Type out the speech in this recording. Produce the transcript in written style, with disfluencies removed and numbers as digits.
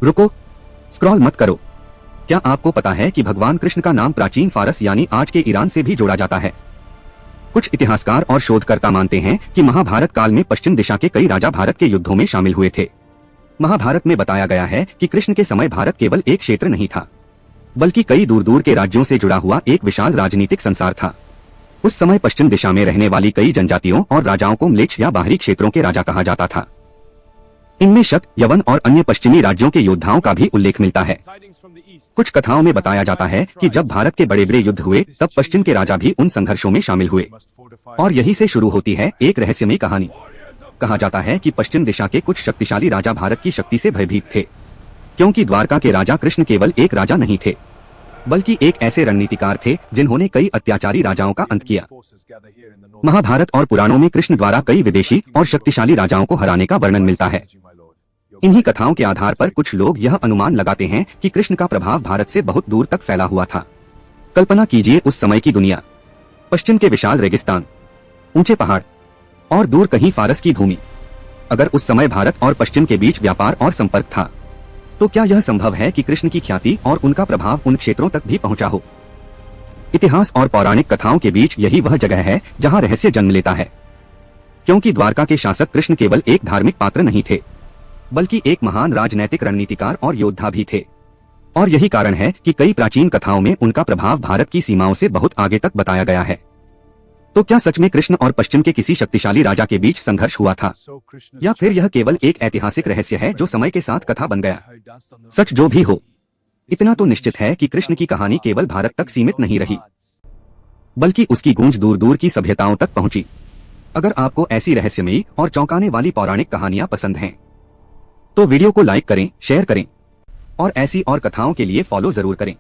रुको, स्क्रॉल मत करो। क्या आपको पता है कि भगवान कृष्ण का नाम प्राचीन फारस यानी आज के ईरान से भी जोड़ा जाता है? कुछ इतिहासकार और शोधकर्ता मानते हैं कि महाभारत काल में पश्चिम दिशा के कई राजा भारत के युद्धों में शामिल हुए थे। महाभारत में बताया गया है कि कृष्ण के समय भारत केवल एक क्षेत्र नहीं था, बल्कि कई दूर दूर के राज्यों से जुड़ा हुआ एक विशाल राजनीतिक संसार था। उस समय पश्चिम दिशा में रहने वाली कई जनजातियों और राजाओं को म्लेच्छ या बाहरी क्षेत्रों के राजा कहा जाता था। इनमें शक, यवन और अन्य पश्चिमी राज्यों के योद्धाओं का भी उल्लेख मिलता है। कुछ कथाओं में बताया जाता है कि जब भारत के बड़े बड़े युद्ध हुए तब पश्चिम के राजा भी उन संघर्षों में शामिल हुए, और यही से शुरू होती है एक रहस्यमयी कहानी। कहा जाता है कि पश्चिम दिशा के कुछ शक्तिशाली राजा भारत की शक्ति से भयभीत थे, क्योंकि द्वारका के राजा कृष्ण केवल एक राजा नहीं थे, बल्कि एक ऐसे रणनीतिकार थे जिन्होंने कई अत्याचारी राजाओं का अंत किया। महाभारत और पुराणों में कृष्ण द्वारा कई विदेशी और शक्तिशाली राजाओं को हराने का वर्णन मिलता है। इन्हीं कथाओं के आधार पर कुछ लोग यह अनुमान लगाते हैं कि कृष्ण का प्रभाव भारत से बहुत दूर तक फैला हुआ था। कल्पना कीजिए उस समय की दुनिया, पश्चिम के विशाल रेगिस्तान, ऊंचे पहाड़ और दूर कहीं फारस की भूमि। अगर उस समय भारत और पश्चिम के बीच व्यापार और संपर्क था, तो क्या यह संभव है कि कृष्ण की ख्याति और उनका प्रभाव उन क्षेत्रों तक भी पहुंचा हो? इतिहास और पौराणिक कथाओं के बीच यही वह जगह है जहां रहस्य जन्म लेता है, क्योंकि द्वारका के शासक कृष्ण केवल एक धार्मिक पात्र नहीं थे, बल्कि एक महान राजनैतिक रणनीतिकार और योद्धा भी थे। और यही कारण है कि कई प्राचीन कथाओं में उनका प्रभाव भारत की सीमाओं से बहुत आगे तक बताया गया है। तो क्या सच में कृष्ण और पश्चिम के किसी शक्तिशाली राजा के बीच संघर्ष हुआ था, या फिर यह केवल एक ऐतिहासिक रहस्य है जो समय के साथ कथा बन गया? सच जो भी हो, इतना तो निश्चित है कि कृष्ण की कहानी केवल भारत तक सीमित नहीं रही, बल्कि उसकी गूंज दूर दूर की सभ्यताओं तक पहुंची। अगर आपको ऐसी रहस्यमयी और चौंकाने वाली पौराणिक कहानियां पसंद हैं, तो वीडियो को लाइक करें, शेयर करें और ऐसी और कथाओं के लिए फॉलो जरूर करें।